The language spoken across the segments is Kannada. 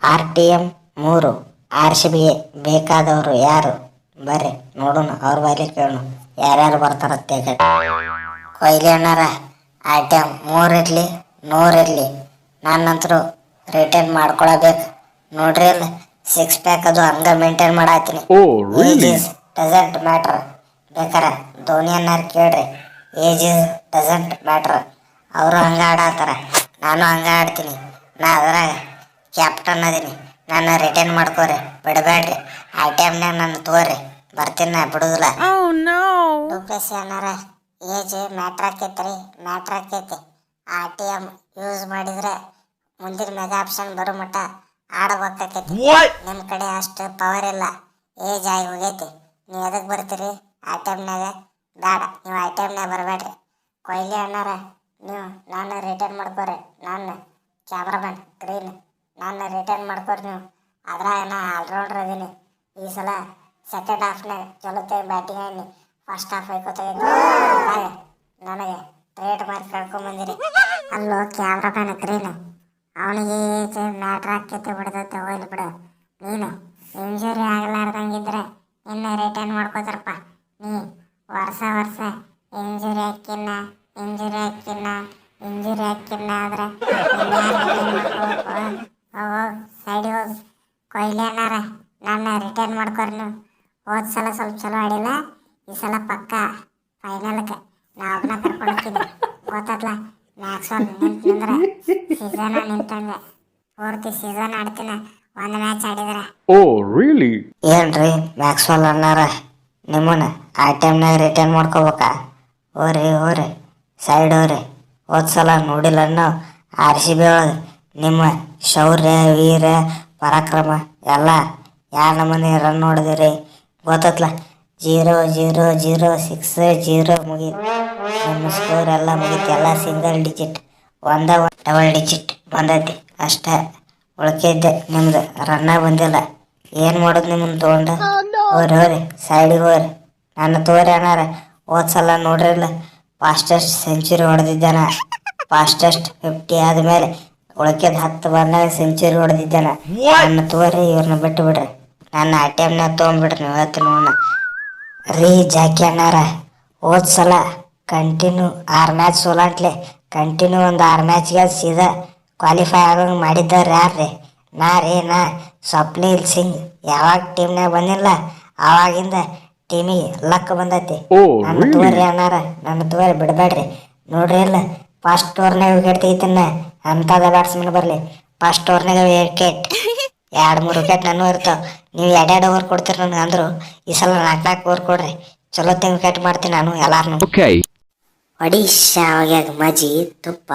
RTM 3 RCBಗೆ ಬೇಕಾದವರು ಯಾರು ಬರ್ರಿ ನೋಡೋಣ, ಅವ್ರ ಬಾಯಲ್ಲಿ ಕೇಳೋಣ ಯಾರ್ಯಾರು ಬರ್ತಾರತ್ತೆ. ಕೊಹ್ಲಿ ಅಣ್ಣಾರ RTM 3 ಇರಲಿ 100 ಇರಲಿ, ನಾನಂತರೂ ರಿಟರ್ನ್ ಮಾಡ್ಕೊಳಬೇಕು. ನೋಡ್ರಿ ಅಲ್ಲ, 6 ಪ್ಯಾಕ್ ಅದು ಹಂಗ ಮೇಂಟೈನ್ ಮಾಡತ್ತೀನಿ. Age is doesn't matter. ಬೇಕಾರ ಧೋನಿ ಅನ್ನಾರು ಕೇಳ್ರಿ, ಏಜ್ ಇಸ್ ಡಸಂಟ್ ಮ್ಯಾಟ್ರ್. ಅವರು ಹಂಗ ಆಡತ್ತಾರ, ನಾನು ಹಂಗ ಆಡ್ತೀನಿ. ನಾ ಅದ್ರಾಗ ಕ್ಯಾಪ್ಟನ್ ಅದೀನಿ. ನನ್ನ ರಿಟರ್ನ್ ಮಾಡ್ಕೋರಿ, ಬಿಡಬೇಡ್ರಿ. ಆ ಟೈಮ್ನಾಗ ನನ್ನ ತಗೋರಿ, ಬರ್ತೀನಿ, ನಾ ಬಿಡುದಿಲ್ಲ. ಡುಪ್ಲೆಸಿ ಅನ್ನಾರ ಏಜ್ ಮ್ಯಾಟ್ರ್ ಆಕೈತ್ರಿ, ಮ್ಯಾಟ್ರ್ ಆಕೈತಿ. RTM ಯೂಸ್ ಮಾಡಿದ್ರೆ ಮುಂದಿನ ಮೆಗಾ ಆಪ್ಷನ್ ಬರೋ ಮಟ್ಟ ಆಡಬೇಕಾಕೈತಿ. ನಿಮ್ಮ ಕಡೆ ಅಷ್ಟು ಪವರ್ ಇಲ್ಲ, ಏಜ್ ಆಗಿ ಹೋಗೈತಿ. ನೀವು ಎದಕ್ಕೆ ಬರ್ತೀರಿ RTMನಾಗ? ಬೇಡ, ನೀವು RTMನಾಗ ಬರಬೇಡ್ರಿ. ಕೊಹ್ಲಿ ಅಣ್ಣಾರ ನೀವು ನಾನು ರಿಟರ್ನ್ ಮಾಡ್ಕೋರಿ, ನಾನು ಕ್ಯಾಮ್ರಾಮನ್ ಗ್ರೀನ್ ನಾನು ರಿಟರ್ನ್ ಮಾಡ್ಕೋರಿ. ನೀವು ಅದ್ರಾಗ ನಾ ಆಲ್ರೌಂಡರ್ ಅದೀನಿ. ಈ ಸಲ ಸೆಕೆಂಡ್ ಹಾಫ್ನಾಗ ಚಲೋತ್ತೆ ಬ್ಯಾಟಿಂಗ್ ಆಡಿ, ಫಸ್ಟ್ ಹಾಫ್ ಹೋಯ್ಕೋತಾಗಿತ್ತು. ನನಗೆ ಟ್ರೇಡ್ ಮಾರ್ಕ್ ಕಳ್ಕೊಂಬಂದಿರಿ. ಅಲ್ಲೋ ಕ್ಯಾಮ್ರಾಮನ್ ಗ್ರೀನ್, ಅವನಿಗೆ ಏಜ್ ಮ್ಯಾಟ್ರ್ ಆಕೈತಿ ಬಿಡ್ದತ್ತೆ, ಹೋಗ್ಲಿ ಬಿಡು. ನೀನು ಇಂಜುರಿ ಆಗಲಾರ್ದಂಗಿದ್ರೆ ಇನ್ನು ರಿಟರ್ನ್ ಮಾಡ್ಕೋತಾರಪ್ಪ. ನೀ ವರ್ಷ ಇಂಜುರಿ ಹಾಕಿನ್ನ ಆದ್ರೆ ಸೈಡಿಗೆ ಹೋಗಿ. ಕೊಹ್ಲಿ ಅಣ್ಣಾರ ನನ್ನ ರಿಟರ್ನ್ ಮಾಡ್ಕೊರಿ. ನೀವು ಹೋದ ಸಲ ಸ್ವಲ್ಪ ಚಲೋ ಆಡಿಲ್ಲ, ಈ ಸಲ ಪಕ್ಕ ಫೈನಲ್ಗೆ ನಾ ಒಬ್ಬನ ಕರ್ಕೊಂಡು ಹೋಗ್ತೀನಿ, ಗೊತ್ತಲ್ಲ. ಮ್ಯಾಕ್ಸ್ವೆಲ್ ನಿಂತಂದ್ರೆ ಸೀಸನ್ ನಿಂತಂಗೆ ಪೂರ್ತಿ ಸೀಸನ್ ಆಡ್ತೀನಿ. ಒಂದು ಮ್ಯಾಚ್ ಆಡಿದ್ರೆ ಏನ್ರಿ ಮ್ಯಾಕ್ಸ್ವೆಲ್ ಅಣ್ಣಾರ, ನಿಮ್ಮನ್ನ RTMನಾಗ ರಿಟರ್ನ್ ಮಾಡ್ಕೋಬೇಕಾ? ಹೋರಿ ಸೈಡ್ ಹೋರಿ. ಹೋದ್ಸಲ ನೋಡಿಲ್ಲ ನಾವು RCB ಒಳಗೆ ನಿಮ್ಮ ಶೌರ್ಯ, ವೀರ, ಪರಾಕ್ರಮ ಎಲ್ಲ ಯಾರ ನಮ್ಮನೆ ರನ್ ಹೊಡೆದಿರಿ ಗೊತ್ತತ್ಲ. 0-0-0-6-0 ಮುಗೀತು. ನಿಮ್ಮ ಸ್ಕೋರ್ ಎಲ್ಲ ಮುಗೀತು, ಎಲ್ಲ ಸಿಂಗಲ್ ಡಿಜಿಟ್, ಡಬಲ್ ಡಿಜಿಟ್ ಬಂದೈತಿ ಅಷ್ಟೇ. ಉಳ್ಕಿದ್ದೆ ನಿಮ್ದು ರನ್ನ ಬಂದಿಲ್ಲ. ಏನು ಮಾಡೋದು ನಿಮ್ಮನ್ನು ತೊಗೊಂಡು? ಹೋರಿ ಸೈಡಿಗೆ ಹೋರಿ. ನನ್ನ ತೋರಿ ಅಣ್ಣಾರ ಹೋದ್ಸಲ ನೋಡ್ರಿಲ್ಲ, ಫಾಸ್ಟೆಸ್ಟ್ ಸೆಂಚುರಿ ಹೊಡೆದಿದ್ದಾನ. ಫಾಸ್ಟೆಸ್ಟ್ 50 ಆದಮೇಲೆ ಉಳ್ಕಿದ 10 ಬಂದಾಗ ಸೆಂಚುರಿ ಹೊಡೆದಿದ್ದಾನ. ನನ್ನ ತೋರಿ, ಇವ್ರನ್ನ ಬಿಟ್ಟು ಬಿಡ್ರಿ. ನನ್ನ RTMನಾಗ ತೊಗೊಂಡ್ಬಿಡ್ರಿ ನೀವು, ಹೇಳ್ತೀನಿ ನೋಡೋಣ. ರೀ ಜಾಕಿ ಅಣ್ಣಾರ, ಹೋದ್ಸಲ ಕಂಟಿನ್ಯೂ 6 ಮ್ಯಾಚ್ ಸೋಲಾಂಟ್ಲೆ ಕಂಟಿನ್ಯೂ ಒಂದು 6 ಮ್ಯಾಚ್ಗೆ ಸೀದಾ ಕ್ವಾಲಿಫೈ ಆಗಂಗೆ ಮಾಡಿದ್ದವ್ರು ಯಾರ್ರಿ? ನಾ ಸ್ವಪ್ನಿಲ್ ಸಿಂಗ್. ಯಾವಾಗ ಟೀಮ್ನಾಗ ಬಂದಿಲ್ಲ ಆವಾಗಿಂದ ಟೀಮಿಗೆ ಲಕ್ ಬಂದೈತಿ. ನನ್ನ ತೋರಿ ಅಣ್ಣಾರ, ನನ್ನ ತೋರಿ ಬಿಡಬೇಡ್ರಿ. ನೋಡ್ರಿ ಇಲ್ಲ, ಫಸ್ಟ್ ಓವರ್ನಾಗ ವಿಕೆಟ್ ತೆಗಿತಾನ, ಅಂಥದ ಬ್ಯಾಟ್ಸ್ಮನ್ ಬರಲಿ. ಫಸ್ಟ್ ಓವರ್ನಾಗ ವಿಕೆಟ್ 2-3 ವಿಕೆಟ್ ನಾನು ಇರ್ತಾವೆ. ನೀವು 2 ಓವರ್ ಕೊಡ್ತೀರಿ ನನಗೆ ಅಂದರು, ಈ ಸಲ 4 ಓವರ್ ಕೊಡ್ರಿ. ಚಲೋ ವಿಕೆಟ್ ಮಾಡ್ತೀನಿ ನಾನು ಎಲ್ಲಾರನು. ಒಡಿಶಾ ಹೋಗ್ಯಾಗ ಮಜಿ ತುಪ್ಪ.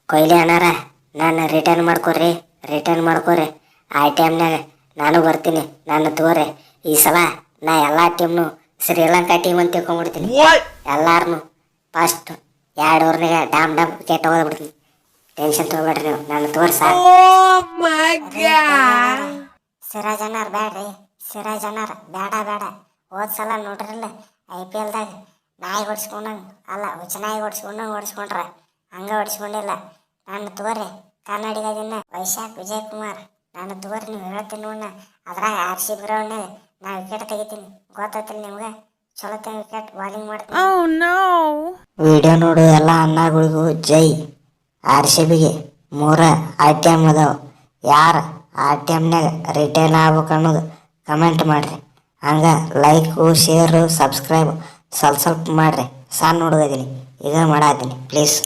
ಕೊಹ್ಲಿ ಅಣ್ಣಾರ ನಾನು ರಿಟರ್ನ್ ಮಾಡ್ಕೋರಿ. RTMನಾಗ ನಾನು ಬರ್ತೀನಿ, ನಾನು ತೋರಿ. ಈ ಸಲ ನಾ ಎಲ್ಲ ಟೀಮ್ನು ಶ್ರೀಲಂಕಾ ಟೀಮ್ ಅಂತ ತಿಳ್ಕೊಂಡ್ಬಿಡ್ತೀನಿ. ಎಲ್ಲಾರನು ಫಸ್ಟ್ 2 ಓವರ್ನಾಗ ಡಾಮ್ ವಿಕೆಟ್ ಹೋಗ್ಬಿಡ್ತೀನಿ. ಟೆನ್ಷನ್ ತಗೋಬೇಡ್ರಿ ನೀವು, ನಾನು ತೋರ್ಸ. ಸಿರಾಜ್ ಅಣ್ಣಾರ್ ಬೇಡ್ರಿ, ಸಿರಾಜ್ ಅಣ್ಣಾರ್ ಬೇಡ. ಹೋದ್ಸಲ ನೋಡ್ರಿಲ್ಲ IPLದಾಗ ನಾಯಿ ಹೊಡ್ಸ್ಕೊಂಡಂಗೆ ಅಲ್ಲ, ಹುಚ್ಚನಾಯಿ ಹೊಡ್ಸ್ಕೊಂಡ್ರ ಹಂಗೆ ಹೊಡ್ಸ್ಕೊಂಡಿಲ್ಲ. ನಾನು ತೋರಿ ಕನ್ನಡಿಗದಿನ ವೈಶಾಖ್ ವಿಜಯ್ ಕುಮಾರ್, ನಾನು ತೋರಿ. ನೀವು ಹೇಳ್ತೀನಿ ನೋಡ, ಅದ್ರಾಗ RCB ಗ್ರೌಂಡ್ನಾಗ ನಾ ವಿಕೆಟ್ ತೆಗಿತೀನಿ, ಗೊತ್ತೈತಿಲ್ಲ ನಿಮ್ಗೆ. ಚಲೋ ವಿಕೆಟ್ ಬಾಲಿಂಗ್ ಮಾಡ್ತೀನಿ. ವಿಡಿಯೋ ನೋಡು ಎಲ್ಲ ಅಣ್ಣಗಳಿಗೂ ಜೈ. RCBಗೆ 3 RTM ಅದಾವ. ಯಾರು RTMನಾಗ ರಿಟರ್ನ್ ಆಗ್ಬೇಕು ಅನ್ನೋದು ಕಮೆಂಟ್ ಮಾಡಿರಿ. ಹಂಗೆ ಲೈಕು, ಶೇರು, ಸಬ್ಸ್ಕ್ರೈಬ್ ಸ್ವಲ್ಪ ಮಾಡ್ರಿ. ಸಣ್ಣ ಹುಡುಗದೀನಿ, ಈಗ ಮಾಡತ್ತೀನಿ ಪ್ಲೀಸ್.